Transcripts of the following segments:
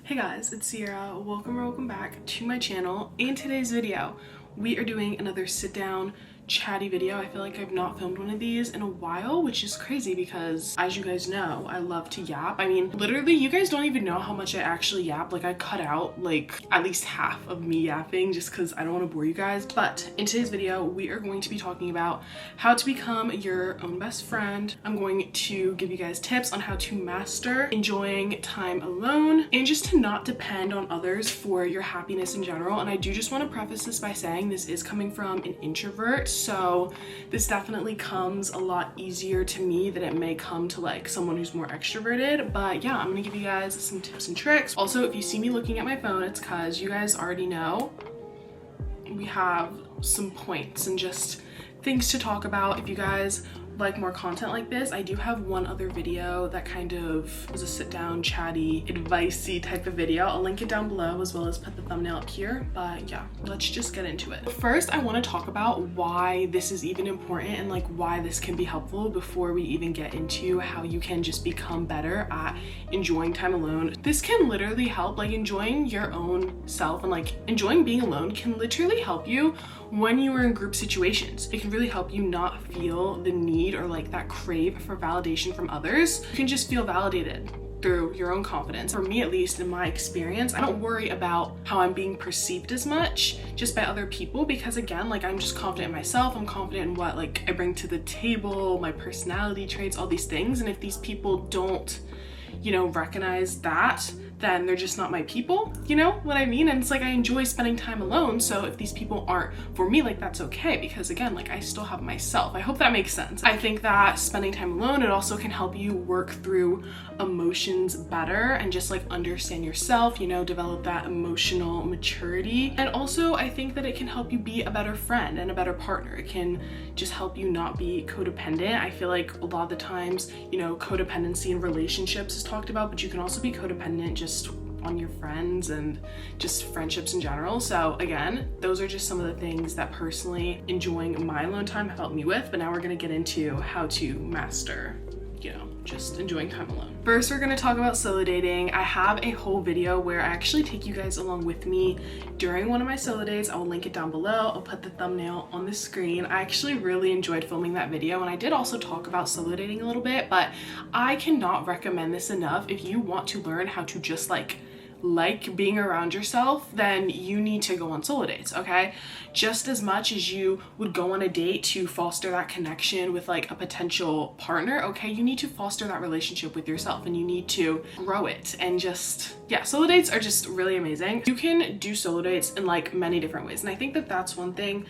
Hey guys, it's Sierra. Welcome back to my channel. In today's video, we are doing another sit down chatty video. I feel like I've not filmed one of these in a while, which is crazy because as you guys know, I love to yap. I mean, literally, you guys don't even know how much I actually yap. Like I cut out like at least half of me yapping just because I don't want to bore you guys. But in today's video, we are going to be talking about how to become your own best friend. I'm going to give you guys tips on how to master enjoying time alone and just to not depend on others for your happiness in general. And I do just want to preface this by saying this is coming from an introvert. So this definitely comes a lot easier to me than it may come to like someone who's more extroverted. But yeah, I'm gonna give you guys some tips and tricks. Also, if you see me looking at my phone, it's because you guys already know we have some points and just things to talk about. If you guys like more content like this, I do have one other video that kind of was a sit down chatty advicey type of video. I'll link it down below as well as put the thumbnail up here. But yeah, let's just get into it. First, I want to talk about why this is even important and like why this can be helpful before we even get into how you can just become better at enjoying time alone. This can literally help, like enjoying your own self and like enjoying being alone can literally help you when you are in group situations. It can really help you not feel the need or like that crave for validation from others. You can just feel validated through your own confidence. For me, at least in my experience, I don't worry about how I'm being perceived as much just by other people because again, like I'm just confident in myself. I'm confident in what like I bring to the table, my personality traits, all these things. And if these people don't, you know, recognize that, then they're just not my people, you know what I mean? And it's like I enjoy spending time alone, so if these people aren't for me, like that's okay because again, like I still have myself. I hope that makes sense. I think that spending time alone, it also can help you work through emotions better and just like understand yourself, you know, develop that emotional maturity. And also I think that it can help you be a better friend and a better partner. It can just help you not be codependent. I feel like a lot of the times, you know, codependency in relationships is talked about, but you can also be codependent just on your friends and just friendships in general. So again, those are just some of the things that personally enjoying my alone time have helped me with. But now we're gonna get into how to master, you know, just enjoying time alone. First, we're gonna talk about solo dating. I have a whole video where I actually take you guys along with me during one of my solo dates. I'll link it down below. I'll put the thumbnail on the screen. I actually really enjoyed filming that video, and I did also talk about solo dating a little bit, but I cannot recommend this enough. If you want to learn how to just like being around yourself, then you need to go on solo dates, okay? Just as much as you would go on a date to foster that connection with like a potential partner, okay? You need to foster that relationship with yourself and you need to grow it and just, yeah, solo dates are just really amazing. You can do solo dates in like many different ways. And I think that that's one thing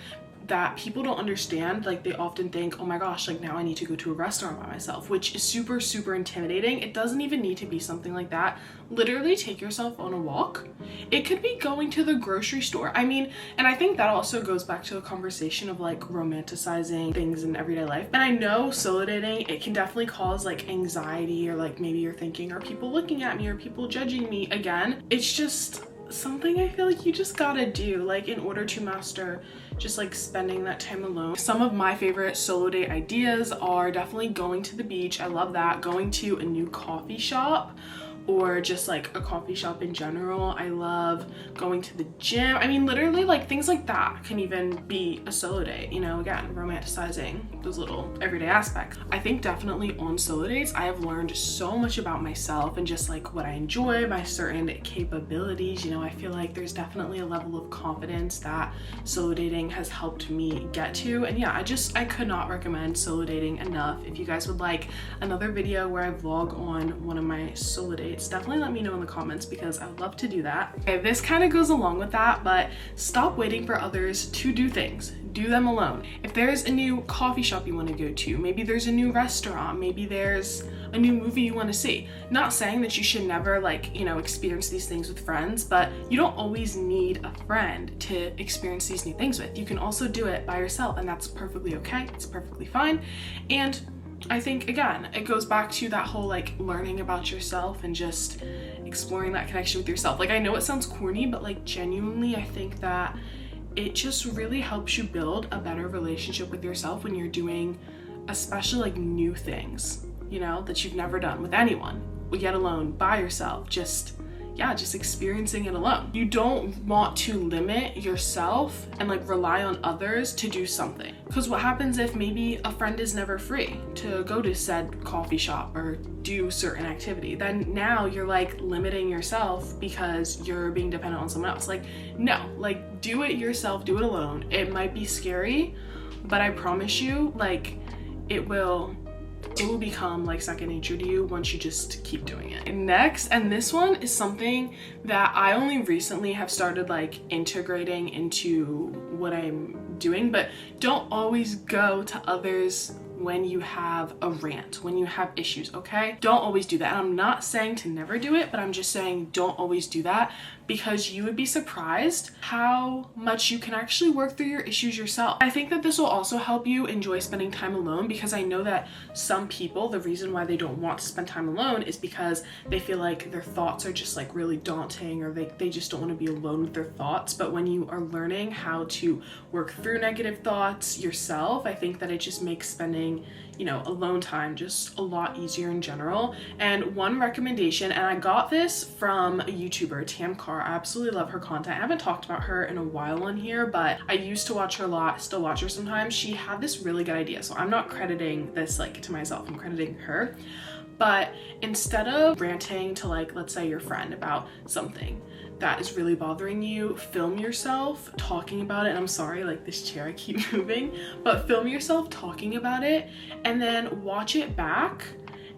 that people don't understand. Like they often think, oh my gosh, like now I need to go to a restaurant by myself, which is super intimidating. It doesn't even need to be something like that. Literally take yourself on a walk. It could be going to the grocery store. I mean, and I think that also goes back to a conversation of like romanticizing things in everyday life. And I know solo dating, it can definitely cause like anxiety or like maybe you're thinking, are people looking at me? Are people judging me? Again, it's just something I feel like you just gotta do like in order to master just like spending that time alone. Some of my favorite solo date ideas are definitely going to the beach. I love that. Going to a new coffee shop or just like a coffee shop in general. I love going to the gym. I mean, literally like things like that can even be a solo date, you know, again, romanticizing those little everyday aspects. I think definitely on solo dates, I have learned so much about myself and just like what I enjoy, my certain capabilities. You know, I feel like there's definitely a level of confidence that solo dating has helped me get to. And yeah, I could not recommend solo dating enough. If you guys would like another video where I vlog on one of my solo dates, definitely let me know in the comments because I would love to do that. Okay, this kind of goes along with that, but stop waiting for others to do things. Do them alone. If there's a new coffee shop you want to go to, maybe there's a new restaurant, maybe there's a new movie you want to see. Not saying that you should never like, you know, experience these things with friends, but you don't always need a friend to experience these new things with. You can also do it by yourself and that's perfectly okay. It's perfectly fine. And I think again, it goes back to that whole like learning about yourself and just exploring that connection with yourself. Like I know it sounds corny, but like genuinely I think that it just really helps you build a better relationship with yourself when you're doing especially like new things, you know, that you've never done with anyone, yet alone by yourself. Just yeah, just experiencing it alone. You don't want to limit yourself and like rely on others to do something. Because what happens if maybe a friend is never free to go to said coffee shop or do certain activity? Then now you're like limiting yourself because you're being dependent on someone else. Like, no, like do it yourself, do it alone. It might be scary, but I promise you, like it will become like second nature to you once you just keep doing it. Next, and this one is something that I only recently have started like integrating into what I'm doing, but don't always go to others when you have a rant, when you have issues, okay? Don't always do that. And I'm not saying to never do it, but I'm just saying don't always do that, because you would be surprised how much you can actually work through your issues yourself. I think that this will also help you enjoy spending time alone, because I know that some people, the reason why they don't want to spend time alone is because they feel like their thoughts are just like really daunting, or they just don't want to be alone with their thoughts. But when you are learning how to work through negative thoughts yourself, I think that it just makes spending, you know, alone time just a lot easier in general. And one recommendation, and I got this from a YouTuber, Tam Carr. I absolutely love her content. I haven't talked about her in a while on here, but I used to watch her a lot, still watch her sometimes. She had this really good idea, so I'm not crediting this like to myself, I'm crediting her. But instead of ranting to like, let's say your friend about something that is really bothering you, film yourself talking about it. And I'm sorry, like this chair, I keep moving, but film yourself talking about it and then watch it back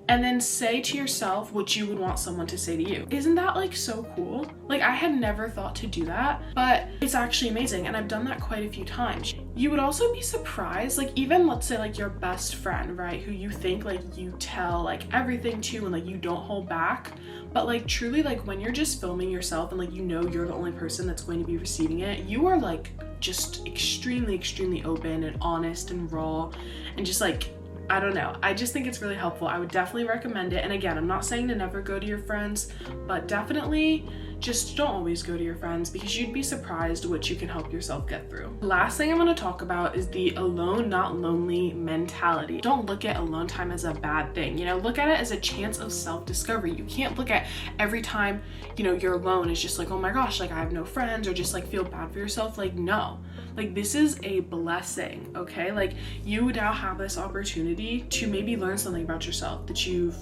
and then say to yourself what you would want someone to say to you. Isn't that like so cool? Like I had never thought to do that, but it's actually amazing. And I've done that quite a few times. You would also be surprised, like even let's say like your best friend, right? Who you think like you tell like everything to and like you don't hold back. But like truly, like when you're just filming yourself and like you know you're the only person that's going to be receiving it, you are like just extremely open and honest and raw and just like, I don't know. I just think it's really helpful. I would definitely recommend it. And again, I'm not saying to never go to your friends, but definitely just don't always go to your friends, because you'd be surprised what you can help yourself get through. Last thing I want to talk about is the alone, not lonely mentality. Don't look at alone time as a bad thing. You know, look at it as a chance of self-discovery. You can't look at every time, you know, you're alone as just like, oh my gosh, like I have no friends, or just like feel bad for yourself. Like, no. Like this is a blessing, okay? Like you now have this opportunity to maybe learn something about yourself that you've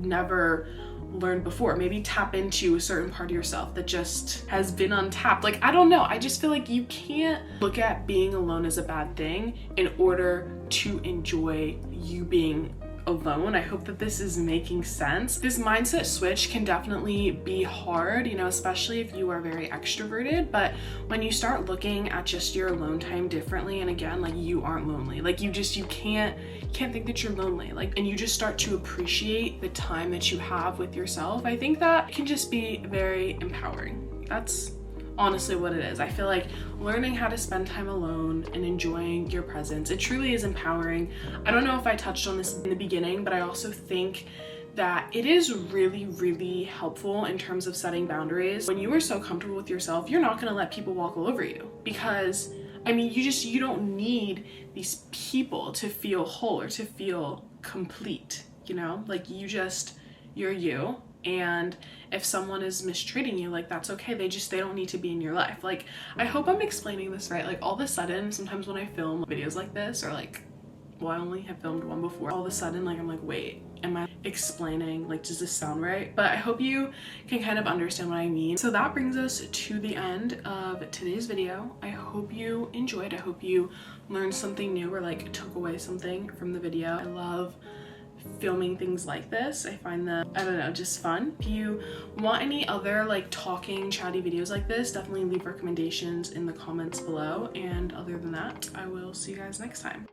never learned before. Maybe tap into a certain part of yourself that just has been untapped. Like, I don't know. I just feel like you can't look at being alone as a bad thing in order to enjoy you being alone. I hope that this is making sense. This mindset switch can definitely be hard, you know, especially if you are very extroverted, but when you start looking at just your alone time differently, and again, like you aren't lonely, like you can't think that you're lonely, like, and you just start to appreciate the time that you have with yourself, I think that can just be very empowering. That's honestly what it is. I feel like learning how to spend time alone and enjoying your presence, it truly is empowering. I don't know if I touched on this in the beginning, but I also think that it is really helpful in terms of setting boundaries. When you are so comfortable with yourself, you're not going to let people walk all over you, because I mean, you don't need these people to feel whole or to feel complete, you know? Like you're you. And if someone is mistreating you, like that's okay. They don't need to be in your life. Like, I hope I'm explaining this right. Like all of a sudden, sometimes when I film videos like this, or like, well, I only have filmed one before, all of a sudden, like I'm like, wait, am I explaining, like, does this sound right? But I hope you can kind of understand what I mean. So that brings us to the end of today's video. I hope you enjoyed. I hope you learned something new or like took away something from the video. I love filming things like this. I find that, I don't know, just fun. If you want any other like talking, chatty videos like this, definitely leave recommendations in the comments below. And other than that, I will see you guys next time.